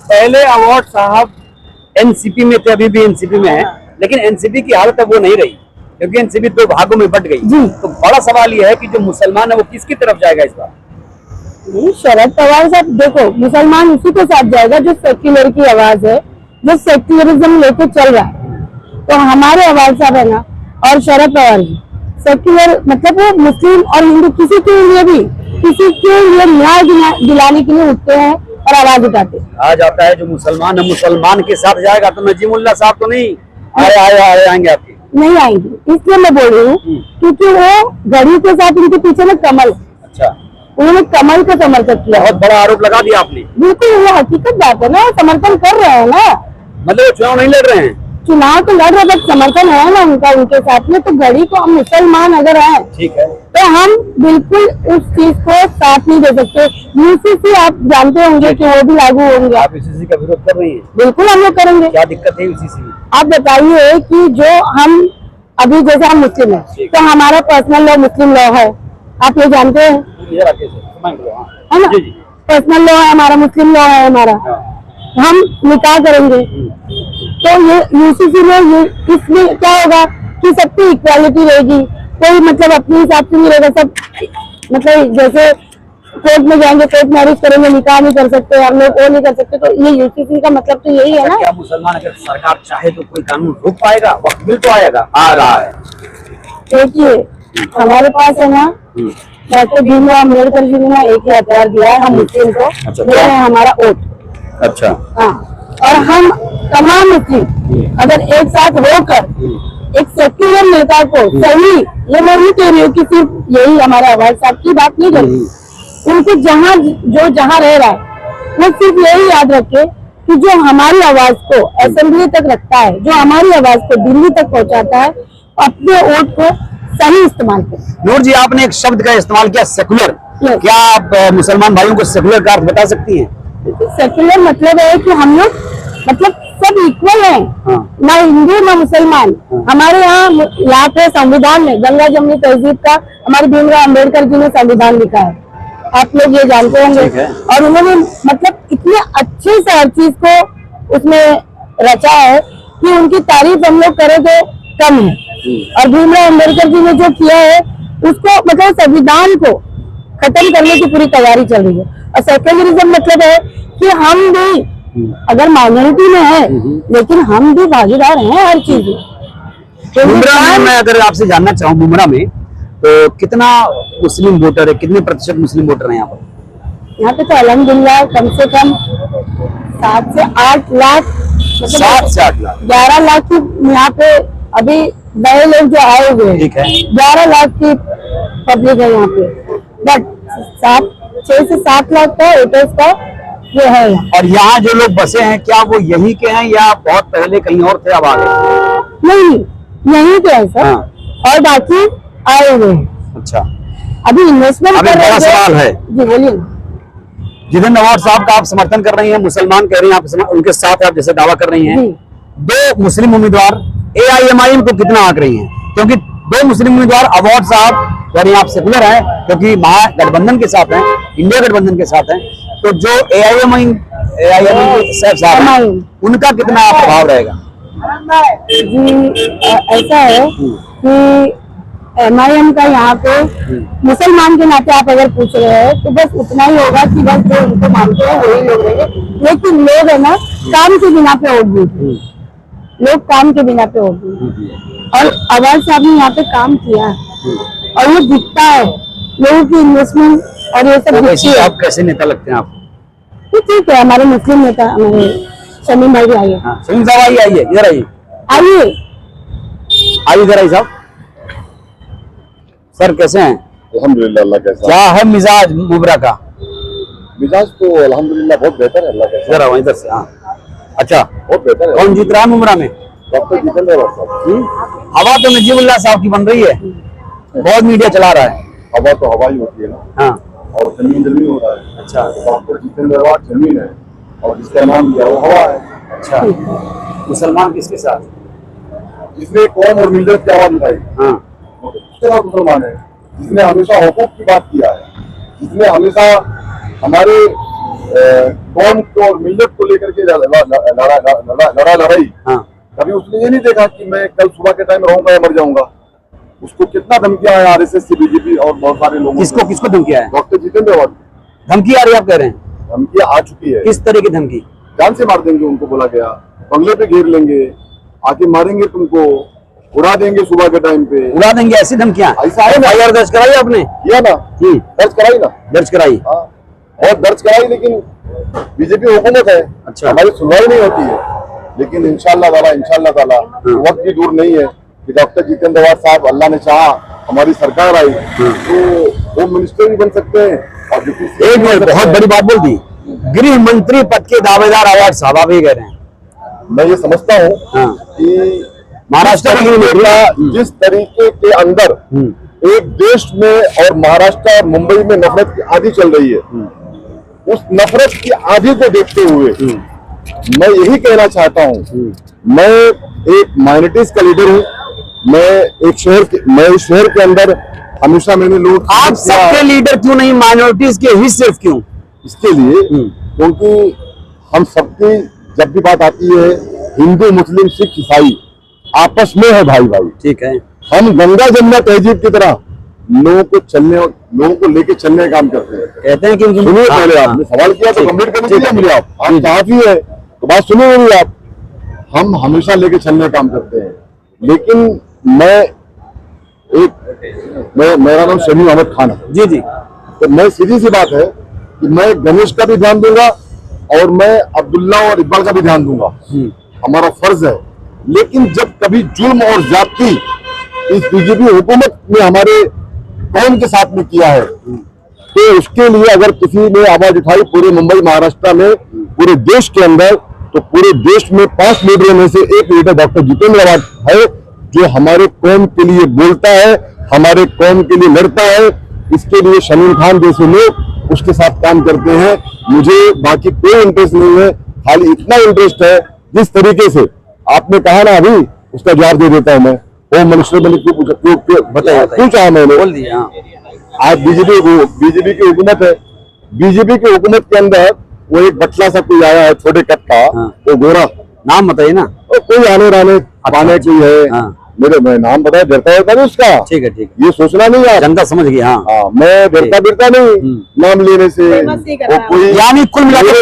पहले अवार्ड साहब एनसीपी में थे, अभी भी एनसीपी में है, लेकिन एनसीपी की हालत अब वो नहीं रही, क्योंकि एनसीपी दो भागों में बट गई। तो बड़ा सवाल ये है कि जो मुसलमान है वो किसकी तरफ जाएगा इस बार? शरद पवार साहब, देखो मुसलमान उसी के साथ जाएगा जो सेक्युलर की आवाज है, जो सेक्युलरिज्म लेके चल रहा है। तो हमारे आवाज साहब है ना, और शरद पवार जी सेक्युलर, मतलब वो मुस्लिम और हिंदू किसी के लिए भी, किसी के लिए न्याय दिलाने के लिए उठते हैं और आवाज उठाते हैं। आ जाता है जो मुसलमान है मुसलमान के साथ जाएगा, तो नजीमुल्लाह साहब तो नहीं आएंगे आपके? नहीं आएंगे, इसलिए मैं बोल रही हूँ क्योंकि वो घड़ी के साथ उनके पीछे में कमल। अच्छा, उन्होंने कमल का समर्थन किया। बहुत बड़ा आरोप लगा दिया आपने। बिल्कुल, वो हकीकत बात है ना, समर्थन कर रहे हैं ना, मतलब चुनाव नहीं लड़ रहे हैं? चुनाव तो लड़ रहे, बट समर्थन है ना उनका उनके साथ में। तो घड़ी को हम मुसलमान अगर है, ठीक है, तो हम बिल्कुल उस चीज को साथ नहीं दे सकते। यूसीसी आप जानते होंगे कि वो भी लागू होंगे। आप यूसीसी का विरोध कर रही हैं? बिल्कुल हम लोग करेंगे। क्या दिक्कत है यूसीसी में? आप बताइए कि जो हम अभी, जैसे हम मुस्लिम है तो हमारा पर्सनल लॉ मुस्लिम लॉ है, आप ये जानते हैं है ना? पर्सनल लॉ है हमारा, मुस्लिम लॉ है हमारा। हम निकाह करेंगे तो ये यूसीसी में ये इसमें क्या होगा कि सबकी इक्वालिटी रहेगी, कोई मतलब अपने हिसाब से नहीं रहेगा। सब मतलब जैसे कोर्ट में जाएंगे, कोर्ट मैरिज करेंगे, निकाह नहीं कर सकते हम लोग, वो नहीं कर सकते। तो ये यूसीसी का मतलब तो यही है ना। क्या मुसलमान अगर सरकार चाहे तो कोई कानून रोक पाएगा? वक्त बिल तो आएगा, आ रहा है। देखिए हमारे पास है ना, डॉक्टर भीमराव अम्बेडकर जी ने ना एक ही हथियार दिया है हम मुस्लिम को, वो है हमारा वोट। अच्छा, हाँ, और हम तमाम मुस्लिम अगर एक साथ होकर एक सेक्युलर नेता को सही, ये मैं नहीं कह रही हूँ कि सिर्फ यही हमारे आवाज साहब की बात नहीं कर रही, उनको जहाँ रह रहा है वो सिर्फ यही याद रखे कि जो हमारी आवाज को असेंबली तक रखता है, जो हमारी आवाज को दिल्ली तक पहुँचाता है, अपने वोट को सही इस्तेमाल करें। नूर जी, आपने एक शब्द का इस्तेमाल किया, सेकुलर। क्या आप मुसलमान भाइयों को सेकुलर का अर्थ बता सकती हैं? सेक्युलर मतलब है कि हम लोग मतलब सब इक्वल हैं। हाँ। ना हिंदू ना मुसलमान। हाँ। हमारे यहाँ पे संविधान में गंगा जमुनी तहजीब का हमारे भीमराव अम्बेडकर जी ने संविधान लिखा है, आप लोग ये जानते होंगे। और उन्होंने मतलब इतने अच्छे से हर चीज को उसमें रचा है कि उनकी तारीफ हम लोग करें तो कम है। और भीमराव अम्बेडकर जी ने जो किया है उसको मतलब संविधान को खत्म करने की पूरी तैयारी चल रही है। और सेक्युलरिज्म मतलब है कि हम भी अगर माइनॉरिटी में है लेकिन हम भी भागीदार हैं हर चीज में। मुमरा में मैं अगर आपसे जानना चाहूँ, मुमरा में तो कितना मुस्लिम वोटर है, कितने प्रतिशत मुस्लिम वोटर हैं यहाँ पर? यहाँ पे तो अल्हम्दुलिल्लाह कम से कम 7 से 8 लाख, 7 से 8 लाख, 11 लाख की यहाँ पे अभी नए लोग जो आए हुए हैं। ठीक है, 11 लाख की पब्लिक है यहाँ पे, बट 6 से 7 लाख का वोटर्स का जो है। और यहाँ जो लोग बसे हैं क्या वो यहीं के हैं या बहुत पहले कहीं और थे, अब आ गए? नहीं, यहीं के है सर। और बाकी आए हुए हैं। अच्छा, अभी इन्वेस्टमेंट कर रहे हैं। सवाल है जी, बोलिए। जितेंद्र अवार्ड साहब का आप समर्थन कर रही हैं, मुसलमान कह रही हैं, आप उनके साथ आप जैसे दावा कर रही हैं, दो मुस्लिम उम्मीदवार AIMIM को कितना आंक रही हैं? क्योंकि 2 मुस्लिम उम्मीदवार अवार्ड साहब कह रही हैं आप सेकुलर हैं, क्योंकि महागठबंधन के साथ हैं, इंडिया गठबंधन के साथ हैं, तो जो AIMIM साहब हैं उनका कितना प्रभाव रहेगा? जी ऐसा है कि MIM का यहाँ पे मुसलमान के नाते आप अगर पूछ रहे हैं तो बस उतना ही होगा कि बस जो उनको मानते हैं वही लोग रहेंगे। लेकिन लोग है ना काम के बिना पे वोट देते, लोग काम के बिना पे वोट देते। और अवाज साहब ने यहाँ पे काम किया है और ये दिखता है, लोगों की इन्वेस्टमेंट और ये सब दिखती है। आप कैसे नेता लगते हैं आप? ठीक है, हमारे मुस्लिम नेता हमारे शमीम भाई आइए। शमीम साहब आइए, इधर आइए, आइए इधर आइए साहब। सर कैसे हैं? अल्हम्दुलिल्लाह, अल्लाह कैसा? क्या है मिजाज मुबरा का? मिजाज तो अल्हम्दुलिल्लाह बहुत बेहतर है, अल्लाह कैसा? जरा इधर से। हाँ, अच्छा, बहुत बेहतर है। कौन जीत रहा है मुबरा में? डॉक्टर जितेंद्र साहब। हवा तो नजीमुल्लाह साहब की बन रही है, बहुत मीडिया चला रहा है। हवा तो हवा ही होती है ना। हाँ, और जमीन जमीन हो रहा है। अच्छा, डॉक्टर जितेंद्र जमीन है और जिसका नाम दिया वो हवा है। अच्छा, मुसलमान किसके साथ? जिसने कौम और मिल्लत की आवाज उठाई, हाँ, उसके साथ मुसलमान है। जिसने हमेशा हुकूक की बात किया है, जिसने हमेशा हमारे कौम को और मिल्लत को लेकर के लड़ाई, हाँ कभी उसने ये नहीं देखा कि मैं कल सुबह के टाइम रहूंगा या मर जाऊंगा। उसको कितना धमकियां है आरएसएस से, बीजेपी और बहुत सारे लोगों किसको किसको धमकी है? डॉक्टर जितेंद्र अवार्ड धमकी आ रही है आप कह रहे हैं? धमकियां आ चुकी है। किस तरह की धमकी? जान से मार देंगे उनको, बोला गया बंगले पे घेर लेंगे, आके मारेंगे तुमको, उड़ा देंगे सुबह के टाइम पे, उड़ा देंगे, ऐसी धमकियां? ऐसा है ना। FIR दर्ज कराई आपने? किया ना, दर्ज कराई ना, दर्ज कराई। हाँ और दर्ज कराई, लेकिन बीजेपी हुकूमत है, अच्छा। हमारी सुनवाई नहीं होती है। लेकिन इंशाल्लाह ताला वक्त भी दूर नहीं है कि डॉक्टर जितेंद्र अवार्ड साहब, अल्लाह ने चाहा हमारी सरकार आई तो होम मिनिस्टर भी बन सकते हैं और डिप्टी सीएम एक मिनट, बहुत बड़ी बात बोल दी, गृह मंत्री पद के दावेदार अवार्ड साहब आप ये कह रहे हैं? मैं ये समझता हूँ हाँ। कि महाराष्ट्र का गृह मंत्री जिस तरीके के अंदर एक देश में और महाराष्ट्र और मुंबई में नफरत की आंधी चल रही है, उस नफरत की आंधी को देखते हुए मैं यही कहना चाहता हूँ, मैं एक माइनॉरिटीज का लीडर हूँ, मैं इस शहर के अंदर हमेशा मैंने लोग, आप सबके लीडर क्यों नहीं, माइनॉरिटीज के ही सिर्फ क्यों? इसके लिए क्योंकि हम सबकी जब भी बात आती है, हिंदू मुस्लिम सिख ईसाई आपस में है भाई भाई, ठीक है। हम गंगा जमुना तहजीब की तरह लोगों को लेके चलने का काम करते हैं। कहते हैं कि सुनिए, पहले आपने सवाल किया तो कंप्लीट करने दीजिए मुझे, आप काफी है तो बात सुनिए मेरी आप। हम हमेशा लेके चलने का काम करते हैं, लेकिन मेरा नाम शमीम अहमद खान है जी जी, तो मैं सीधी सी बात है कि मैं गणेश का भी ध्यान दूंगा और मैं अब्दुल्ला और इकबाल का भी ध्यान दूंगा, हमारा फर्ज है। लेकिन जब कभी जुल्म और ज्यादती इस बीजेपी हुकूमत ने हमारे कौम के साथ में किया है, तो उसके लिए अगर किसी ने आवाज उठाई पूरे मुंबई महाराष्ट्र में, पूरे देश के अंदर, तो पूरे देश में 5 लीडरों में से एक लीडर डॉक्टर जितेंद्र अवार्ड है, जो हमारे कौम के लिए बोलता है, हमारे कौम के लिए लड़ता है। इसके लिए शमीम खान जैसे लोग उसके साथ काम करते हैं। मुझे बाकी कोई इंटरेस्ट नहीं है, खाली इतना इंटरेस्ट है जिस तरीके से आपने कहा ना, अभी उसका जवाब दे देता हूं मैं। होम मिनिस्टर मैंने क्यों चाहा मैंने बोल दिया। आज बीजेपी की हुकूमत है, बीजेपी की हुकूमत के अंदर वो एक बटला सा कोई आया है छोटे कद का, वो गोरा, नाम बताइए ना। कोई आने राने पाने की है, मैं नाम बताया, डरता होता नहीं उसका, ठीक है, ये सोचना नहीं यार, जनता समझ गई। हाँ, मैं डरता नहीं नाम लेने से। कोई यानी कुल मिलाकर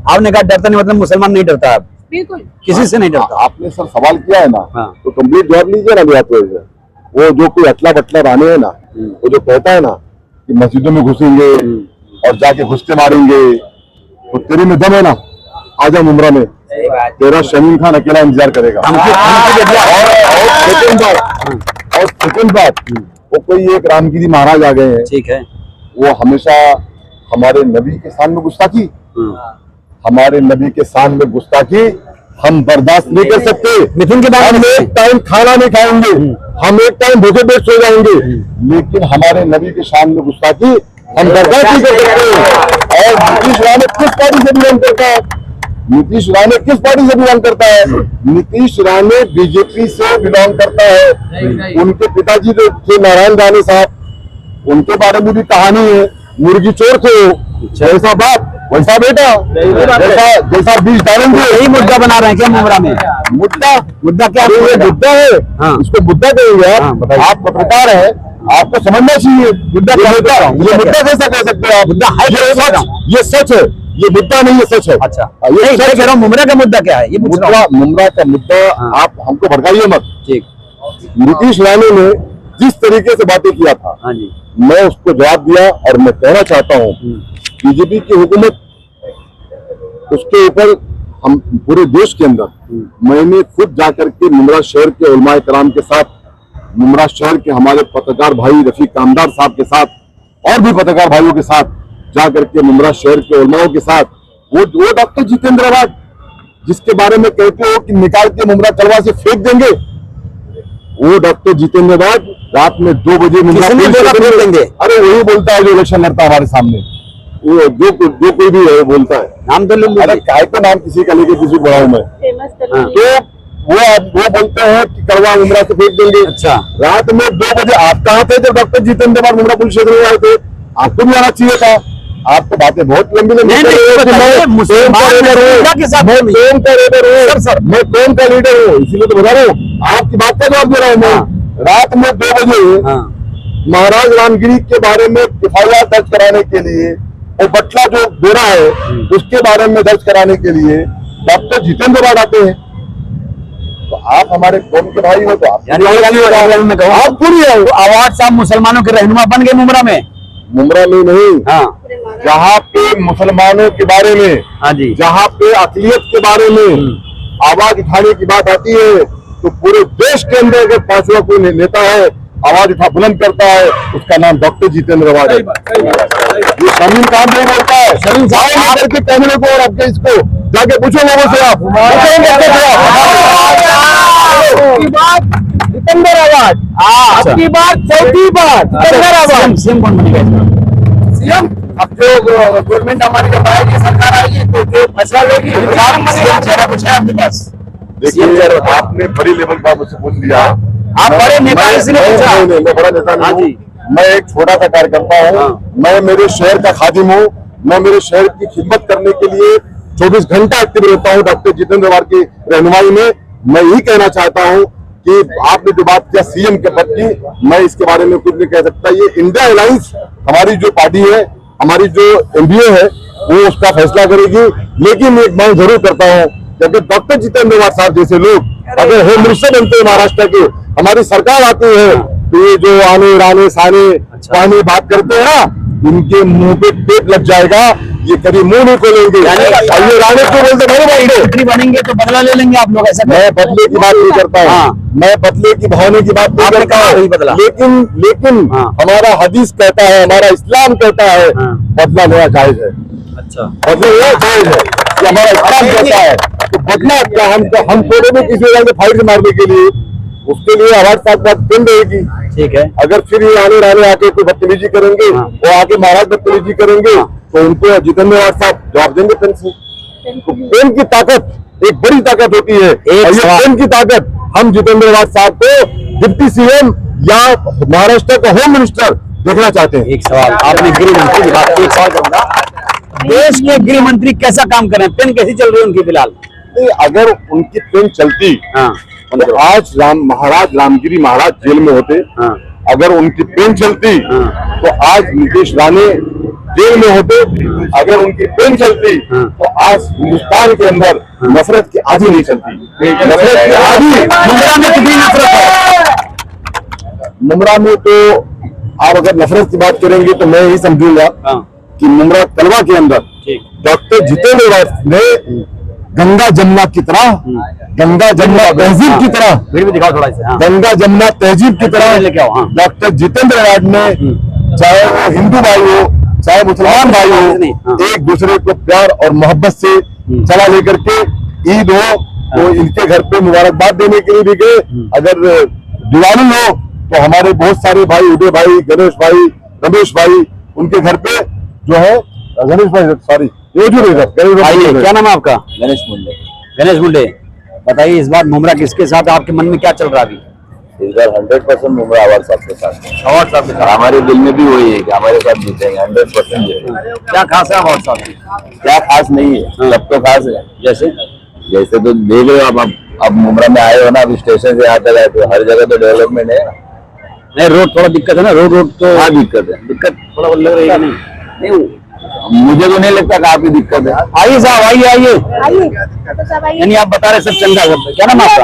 आपने कहा डरता नहीं, मतलब मुसलमान नहीं डरता, आप बिल्कुल किसी से नहीं डरता। आपने सर सवाल किया है ना, हाँ। तो कंप्लीट जवाब लीजिए ना भैया। तो वो जो कोई अटला बटला राने है ना, वो जो कहता है ना कि मस्जिदों में घुसेंगे और जाके घुसते मारेंगे, तो तेरे में दम है ना, आजा मुमरा में, तेरा शमीम खान अकेला इंतजार करेगा। और सेकंड बात, वो कोई एक रामगिरी महाराज आ गए हैं, ठीक है, वो हमेशा हमारे नबी के शान में गुस्ताखी, हमारे नबी के शान में गुस्ताखी हम बर्दाश्त नहीं कर सकते। मिथुन के बाद हम एक टाइम खाना नहीं खाएंगे, हम एक टाइम भूखे पेट सो जाएंगे, लेकिन हमारे नबी के शान में गुस्ताखी हम बर्दाश्त नहीं कर सकते। और नीतीश राणे किस पार्टी से बिलोंग करता है? नीतीश राणे किस पार्टी से बिलोंग करता है? नीतीश राणे बीजेपी से बिलोंग करता है। उनके पिताजी जो थे नारायण राणे साहब, उनके बारे में भी कहानी है, मुर्गी चोर थे, जैसा बाप वैसा बेटा, जैसा बीज डालेंगे। यही मुद्दा बना रहे हैं क्या मुमरा में? मुद्दा क्या मुद्दा है? इसको मुद्दा कहेंगे आप? आप पत्रकार है, आपको समझना चाहिए मुद्दा क्या होता है। ये मुद्दा कैसा कह सकते हैं आप? मुद्दा है, ये सच है, ये मुद्दा नहीं, ये सच है। अच्छा, ये कह रहा हूँ मुमरा का मुद्दा क्या है? ये मुमरा का मुद्दा आप हमको भड़काइए मत। ठीक, नीतीश राणे ने जिस तरीके से बातें किया था, मैं उसको जवाब दिया और मैं कहना चाहता हूँ बीजेपी की हुकूमत, उसके ऊपर हम पूरे देश के अंदर मैंने खुद जाकर के मुमरा शहर के उलमाए कराम के साथ, मुमरा शहर के हमारे पत्रकार भाई रफीक कामदार साहब के साथ और भी पत्रकार भाइयों के साथ जाकर के मुमरा शहर के उलमाओं के साथ, वो डॉक्टर जितेंद्र अवार्ड जिसके बारे में कहते हो कि निकाल के मुमरा तलवा से फेंक देंगे, वो डॉक्टर जितेंद्र अवार्ड रात में 2 बजे मुमरा फेंक देंगे। अरे वही बोलता है जो इलेक्शन लड़ता है हमारे सामने, वो जो कोई भी है बोलता है, नाम तो ले लो। अरे काय का नाम किसी का लेके किसी बढ़ाऊं मैं, तो वो बोलते हैं कि करवा मुमरा से फेंक देंगे। अच्छा, रात में 2 बजे आप कहाँ थे जब doctor Jitendra award Mumbra police क्षेत्र में आए थे? आपको भी आना चाहिए था, आप तो बातें बहुत लंबी लंबी नहीं, कर रहे हो कि बताइए, मैं मुसलमान कौन का लीडर के साथ हूँ, मैं कौन का लीडर हूँ, सर। मैं कौन का लीडर हूँ, इसीलिए तो बता रहा हूँ। आपकी बात का जवाब दे रहा हूँ मैं। रात में 2 बजे महाराज रामगिरी के बारे में FIR दर्ज कराने के लिए और बटला जो बेड़ा है उसके बारे में दर्ज कराने के लिए डॉक्टर जितेंद्र रावत आते हैं। तो आप हमारे कौम के भाई हो, तो आप पूरी है। अवार्ड साहब मुसलमानों के रहनुमा बन गए मुमरा में। मुमरा में नहीं, जहाँ पे मुसलमानों के बारे में, हाँ जी, जहाँ पे अक़लियत के बारे में आवाज उठाने की बात आती है, तो पूरे देश के अंदर अगर 5वां कोई नेता है आवाज उठा बुलंद करता है, उसका नाम डॉक्टर जितेंद्र रावत है। ये शमीम काम नहीं करता है। शमीम साहब के कैमरे को और आपके इसको जाके पूछो लोगों से, आप जितेंद्र रावत आपकी बात चौथी बात जितेंद्र रावत सीएम कौन बनेगा? सीएम। अब जो गवर्नमेंट हमारी जब आएगी, सरकार आएगी, तो जो फैसला लेगी चेहरा कुछ है आपके पास? देखिए, आपने बड़ी लेवल का मुझसे पूछ लिया। आप बड़े नेता इसलिए पूछा? नहीं, मैं बड़ा नेता नहीं हूँ। मैं एक छोटा सा कार्यकर्ता हूँ। मैं मेरे शहर का खादिम हूँ। मैं मेरे शहर की खिदमत करने के लिए 24 घंटा एक्टिव रहता हूँ डॉक्टर जितेंद्र रावत की रहनुमाई में। मैं यही कहना चाहता हूँ कि आपने जो बात किया सीएम के पद की, मैं इसके बारे में कुछ नहीं कह सकता। ये इंडिया अलायंस हमारी जो पार्टी है, हमारी जो MBA है, वो उसका फैसला करेगी। लेकिन एक मांग जरूर करता हूँ, क्योंकि डॉक्टर जितेंद्र रावत साहब जैसे लोग अगर होम मिनिस्टर बनते हैं महाराष्ट्र के, हमारी सरकार आती है, तो ये जो आने राने साने पानी बात करते हैं ना, इनके मुंह पे टेप लग जाएगा। ये कभी मुंह नहीं खोलेंगे। ये राने को बोलते मेरे बनेंगे तो बदला ले लेंगे आप लोग, ऐसा? मैं बदले की बात नहीं करता हूँ। मैं बदले की भावने की बात नहीं करता हूँ। लेकिन हमारा हदीस कहता है, हमारा इस्लाम कहता है बदला लेना जायज है। अच्छा, बदला लेना जायज है, ये हमारा इस्लाम कहता है। तो बदला क्या, हम थोड़े में किसी जगह फाइट मारने के लिए, उसके लिए हमारे साथ बात बन रहेगी। ठीक है। अगर फिर ये आने राने आके कोई बदतमीजी करेंगे, वो आके महाराज बदतमीजी करेंगे, तो उनको जितेंद्र रावत साहब जवाब देंगे पेन से। तो पेन की ताकत एक बड़ी ताकत होती है। और ये पेन की ताकत हम जितेंद्र रावत साहब को डिप्टी CM या महाराष्ट्र का होम मिनिस्टर देखना चाहते हैं। एक सवाल, आपने गृह मंत्री की बात, एक सवाल करूंगा, देश के गृह मंत्री कैसा काम कर रहे हैं? पेन कैसी चल रही है उनकी फिलहाल? अगर उनकी पेन चलती तो आज महाराज रामगिरी महाराज जेल में होते। अगर उनकी पेन चलती तो आज नीतीश राणे जेल में होते। अगर उनकी पेन चलती तो आज हिंदुस्तान के अंदर नफरत की आधी नहीं चलती। नफरत की आधी मुमरा में कितनी नफरत है? मुमरा में तो आप अगर नफरत की बात करेंगे तो मैं यही समझूंगा कि मुमरा तलवा के अंदर डॉक्टर जितेंद्र रावत ने गंगा जमुना की तरह, गंगा जमुना तहजीब की तरह, फिर भी दिखाओ थोड़ा सा, गंगा जमुना तहजीब की तरह लेके आओ। डॉक्टर जितेंद्र रावत ने, चाहे वो हिंदू भाई हो चाहे मुसलमान भाई हो, एक दूसरे को प्यार और मोहब्बत से चला लेकर के ईद हो तो इनके घर पे मुबारकबाद देने के लिए भी गए। अगर दिवाली हो तो हमारे बहुत सारे भाई, उदय भाई, गणेश भाई, रमेश भाई, उनके घर पे जो है गणेश भाई, सॉरी क्या नाम है आपका? गणेश मुंडे। गणेश मुंडे, बताइए इस बार मुमरा किसके साथ, आपके मन में क्या चल रहा है अभी? इस बार 100% मुमरा अवार्ड साहब के साथ। अवार्ड साहब के साथ हमारे दिल में भी वही है कि हमारे साथ जीतेंगे 100%। क्या खास है अवार्ड साहब? क्या खास नहीं है, सब तो खास है। जैसे तो देख रहे हो अब मुमरा में आए हो ना, अब स्टेशन से आते गए तो हर जगह तो डेवलपमेंट है। नहीं, रोड थोड़ा दिक्कत है ना, रोड तो हाँ दिक्कत है, दिक्कत थोड़ा लग रही है। नहीं मुझे तो नहीं लगता काफी दिक्कत है। आइए साहब, आइए। यानी आप बता रहे सब चंदा करते, क्या नाम आपका?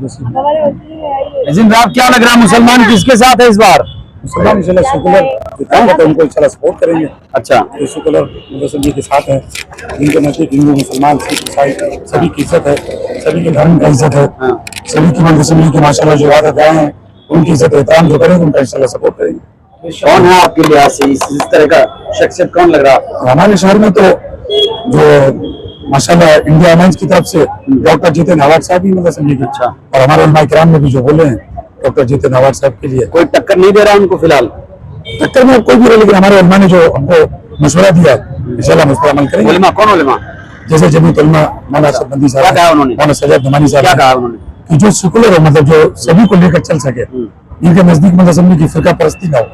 साहब, क्या लग रहा है मुसलमान किसके साथ है इस बार? मुसलमान सेकुलर उनको इंशाल्लाह सपोर्ट करेंगे। अच्छा, सेकुलर मुसलमान जी के साथ है, इनके नजदीक हिंदू मुसलमान सिख ईसाई सभी की इज्जत है, सभी के धर्म का इज्जत है, सभी की मुसलमान की माशाल्लाह जो इबादत है उनकी इज्जत एहतराम जो करेंगे उनका इंशाल्लाह सपोर्ट करेंगे। कौन है आपके लिहाज से इस तरह का शख्सियत, कौन लग रहा है? हमारे शहर में तो जो माशाल्लाह इंडिया अलायंस की तरफ से डॉक्टर जितेंद्र रावत साहब ही मतलब समझिए। अच्छा, और हमारे उलमा किराम में भी जो बोले हैं डॉक्टर जितेंद्र रावत साहब के लिए कोई टक्कर नहीं दे रहा उनको फिलहाल? टक्कर में कोई भी रहे, लेकिन हमारे उलमा ने जो हमको मशवरा दिया है इंशाल्लाह उस पर अमल करेंगे। उलमा कौन उलमा? जैसे जमीयत उलमा मौलाना अशरफ बंदी साहब, क्या कहा उन्होंने? मौलाना सजाद नमानी साहब, क्या कहा उन्होंने? कि जो सेकुलर हो, मतलब जो सभी को लेकर चल सके, इनके नजदीक मतलब समझिए कि फिरका परस्ती ना हो,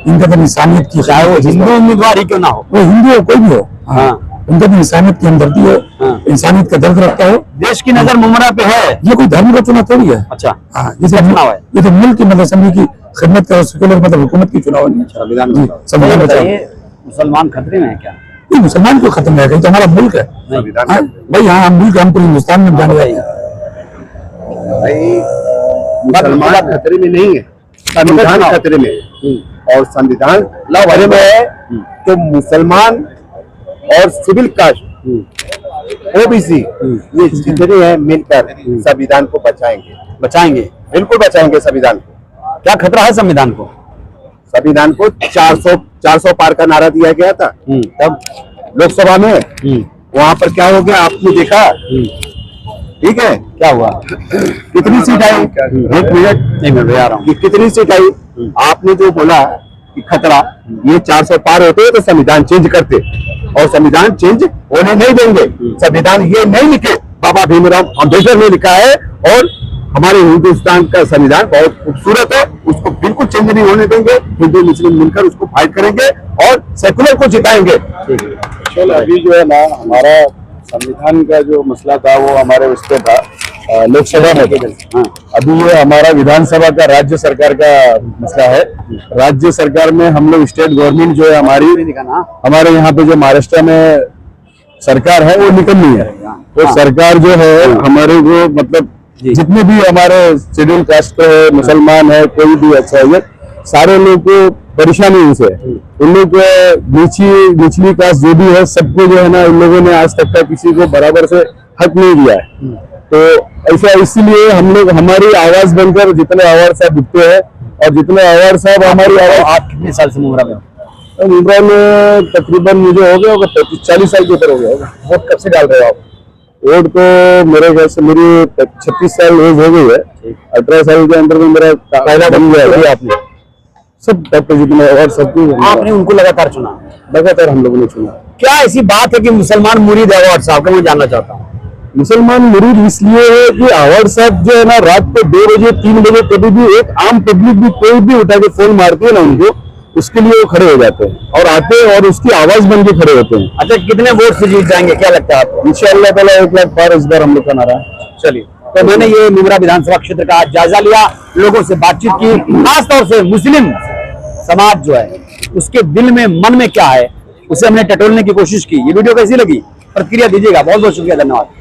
इनका तो इंसानियत की, चाहे वो हिंदू उम्मीदवार ही क्यों ना हो। वो हिंदू हो कोई भी हो, हाँ। उनका तो इंसानियत की हमदर्दी हो, हाँ। इंसानियत का दर्द रखता हो। देश की नजर मुमरा पे है। ये कोई धर्म का चुनाव थोड़ी है। अच्छा, हाँ, किसका चुनाव है? ये तो मुल्क की मतलब असेंबली की खिदमत का, सेकुलर मतलब हुकूमत की चुनाव नहीं है। संविधान जी, संविधान बचाओ। मुसलमान खतरे में है क्या? नहीं, मुसलमान क्यों खत्म है, तो हमारा मुल्क है हाँ, भाई। हाँ, हम मुल्क, हम पूरे हिंदुस्तान में जाने वाले हैं। भाई मुसलमान खतरे में नहीं है, संविधान खतरे में है। और संविधान खतरे में है तो मुसलमान और सिविल कास्ट, ओबीसी, ये जितने हैं मिलकर संविधान को बचाएंगे, बिल्कुल बचाएंगे संविधान को। क्या खतरा है संविधान को? संविधान को 400 पार का नारा दिया गया था तब लोकसभा में, वहां पर क्या हो गया आपने देखा? ठीक है, क्या हुआ? कितनी सीट आई? एक मिनट आ रहा हूँ। कितनी सीट आई? आपने जो बोला कि खतरा, ये 400 पार होते तो संविधान चेंज करते, और संविधान चेंज होने नहीं देंगे। संविधान ये नहीं लिखे, बाबा भीमराव अम्बेडकर ने लिखा है, और हमारे हिंदुस्तान का संविधान बहुत खूबसूरत है, उसको बिल्कुल चेंज नहीं होने देंगे। हिंदू मुस्लिम मिलकर उसको फाइट करेंगे और सेकुलर को जिताएंगे। अभी जो है ना, हमारा संविधान का जो मसला था वो हमारे उस पे था, लोकसभा में। हाँ, अभी ये हमारा विधानसभा का, राज्य सरकार का मसला है। राज्य सरकार में हम लोग, स्टेट गवर्नमेंट जो है हमारे यहाँ पे जो महाराष्ट्र में सरकार है वो निकल नहीं है। तो सरकार जो है हमारे को, मतलब जितने भी हमारे शेड्यूल कास्ट है, मुसलमान है, कोई भी अच्छा है, सारे लोग को परेशानी उनसे है। उन लोग निचली कास्ट जो भी है, सबको जो है ना, उन लोगों ने आज तक का किसी को बराबर से हक नहीं दिया है। तो ऐसा, इसीलिए हम लोग, हमारी आवाज बनकर जितने अवार्ड साहब दिखते हैं, और जितने अवार्ड साहब हमारी आवाज। आप कितने साल से मुमरा में हो? मुमरा में तकरीबन मुझे हो गया होगा 40 साल के ऊपर हो गया होगा। वोट कब से डाल रहे हो आप? वोट तो मेरे ख्याल से मेरी 36 साल एज हो गई है। 18 साल के अंदर में मेरा पहला बन गया। आपने सब जितने अवार्ड सबको आपने उनको लगातार चुना? लगातार हम लोगों ने चुना। क्या ऐसी बात है कि मुसलमान मुरीद है अवार्ड साहब का? मैं जानना चाहता हूँ। मुसलमान मुरीद इसलिए है कि अवार्ड साहब जो है ना, रात को 2 बजे 3 बजे कभी भी एक आम पब्लिक भी कोई भी उठा के फोन मारती है ना उनको, उसके लिए वो खड़े हो जाते हैं और आते हैं और उसकी आवाज बन के खड़े होते हैं। अच्छा, कितने वोट से जीत जाएंगे, क्या लगता है आपको? इंशाअल्लाह ताला 1 लाख पार इस बार हम लोग का नारा है। चलिए, तो मैंने ये मुमरा विधानसभा क्षेत्र का जायजा लिया, लोगों से बातचीत की, खासतौर से मुस्लिम समाज जो है उसके दिल में, मन में क्या है, उसे हमने टटोलने की कोशिश की। ये वीडियो कैसी लगी? प्रतिक्रिया दीजिएगा। बहुत बहुत शुक्रिया, धन्यवाद।